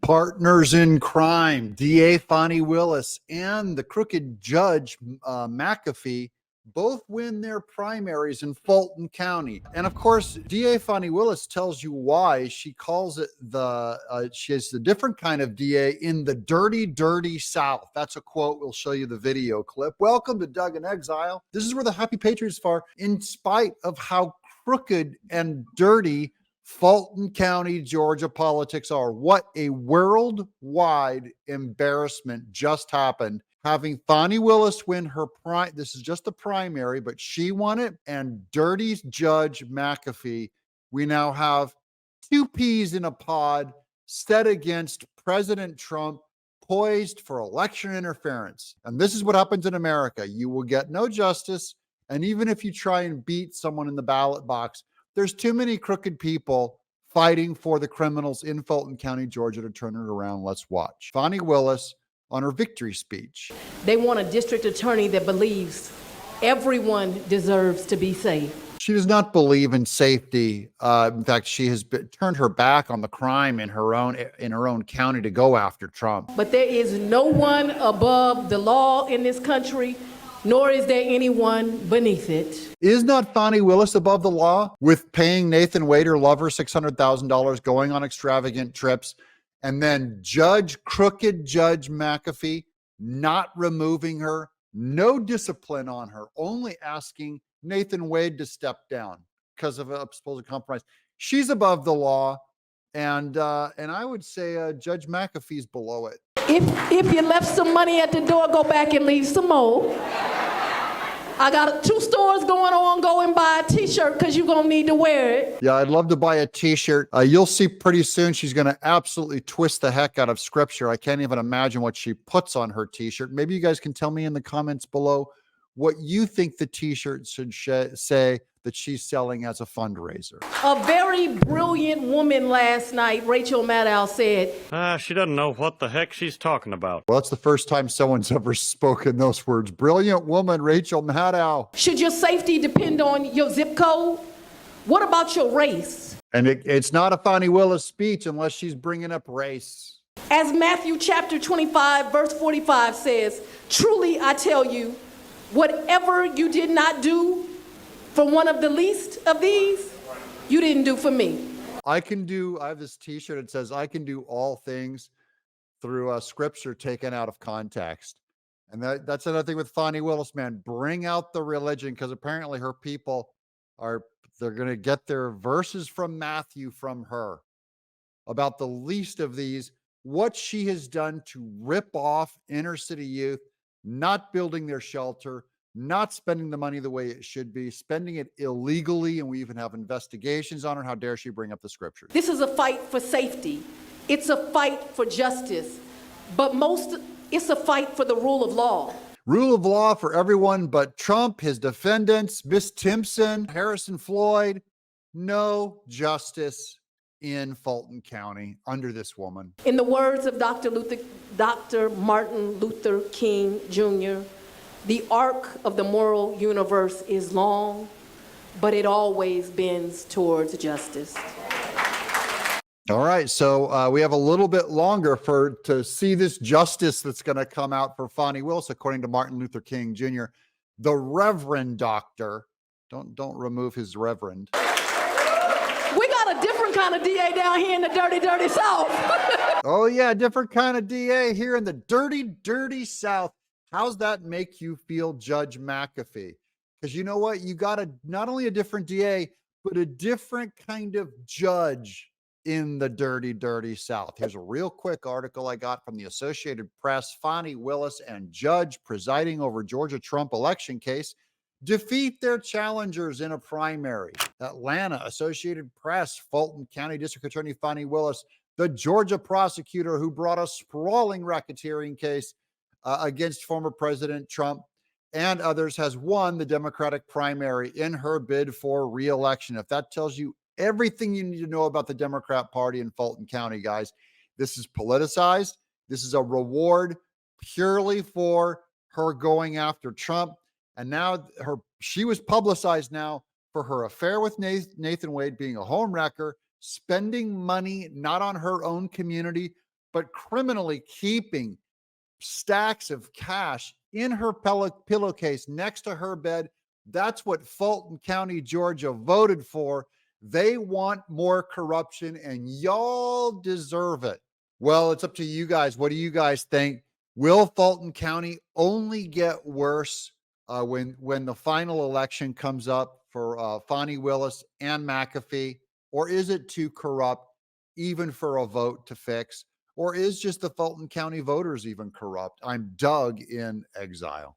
Partners in crime, DA Fani Willis and the crooked judge McAfee both win their primaries in Fulton County. And of course, DA Fani Willis tells you why. She calls it she is the different kind of DA in the dirty, dirty South. That's a quote. We'll show you the video clip. Welcome to Doug in Exile. This is where the happy patriots are, in spite of how crooked and dirty Fulton County, Georgia politics are. What a worldwide embarrassment just happened. Having Fani Willis win her this is just the primary, but she won it, and dirty Judge McAfee. We now have two peas in a pod set against President Trump, poised for election interference. And this is what happens in America. You will get no justice. And even if you try and beat someone in the ballot box, there's too many crooked people fighting for the criminals in Fulton County, Georgia to turn it around. Let's watch. Fani Willis on her victory speech. They want a district attorney that believes everyone deserves to be safe. She does not believe in safety. In fact, she has turned her back on the crime in her own county to go after Trump. But there is no one above the law in this country, nor is there anyone beneath it. Is not Fani Willis above the law with paying Nathan Wade, her lover, $600,000, going on extravagant trips, and then crooked Judge McAfee not removing her, no discipline on her, only asking Nathan Wade to step down because of a supposed compromise? She's above the law, and I would say Judge McAfee's below it. If you left some money at the door, go back and leave some more. I got 2 stores going on. Go and buy a t-shirt because you're going to need to wear it. Yeah, I'd love to buy a t-shirt. You'll see pretty soon she's going to absolutely twist the heck out of scripture. I can't even imagine what she puts on her t-shirt. Maybe you guys can tell me in the comments below what you think the t-shirt should say that she's selling as a fundraiser. A very brilliant woman last night, Rachel Maddow, said, she doesn't know what the heck she's talking about. Well, that's the first time someone's ever spoken those words. Brilliant woman, Rachel Maddow. Should your safety depend on your zip code? What about your race? And it's not a Fani Willis speech unless she's bringing up race. As Matthew chapter 25, verse 45 says, truly I tell you, whatever you did not do for one of the least of these, you didn't do for me. I have this t-shirt that says, I can do all things through a scripture taken out of context. And that's another thing with Fani Willis, man. Bring out the religion, because apparently her people they're going to get their verses from Matthew from her about the least of these, what she has done to rip off inner city youth, not building their shelter, not spending the money the way it should be, spending it illegally, and we even have investigations on her. How dare she bring up the scriptures? This is a fight for safety. It's a fight for justice. But it's a fight for the rule of law. Rule of law for everyone but Trump, his defendants, Miss Timpson, Harrison Floyd. No justice in Fulton County under this woman. In the words of Dr. Martin Luther King Jr., the arc of the moral universe is long, but it always bends towards justice. All right, so we have a little bit longer to see this justice that's going to come out for Fani Willis, according to Martin Luther King Jr., the Reverend Doctor. Don't remove his Reverend. We got a different kind of DA down here in the dirty, dirty South. Oh yeah, different kind of DA here in the dirty, dirty South. How's that make you feel, Judge McAfee? Because you know what? You got not only a different DA, but a different kind of judge in the dirty, dirty South. Here's a real quick article I got from the Associated Press. Fani Willis and judge presiding over Georgia Trump election case defeat their challengers in a primary. Atlanta, Associated Press, Fulton County District Attorney Fani Willis, the Georgia prosecutor who brought a sprawling racketeering case against former President Trump and others, has won the Democratic primary in her bid for re-election. If that tells you everything you need to know about the Democrat Party in Fulton County, guys, this is politicized. This is a reward purely for her going after Trump. And now she was publicized now for her affair with Nathan Wade, being a home wrecker, spending money not on her own community, but criminally keeping stacks of cash in her pillowcase next to her bed. That's what Fulton County, Georgia voted for. They want more corruption, and y'all deserve it. Well, it's up to you guys. What do you guys think? Will Fulton County only get worse when the final election comes up for Fani Willis and McAfee, or is it too corrupt even for a vote to fix? Or is just the Fulton County voters even corrupt? I'm Doug in Exile.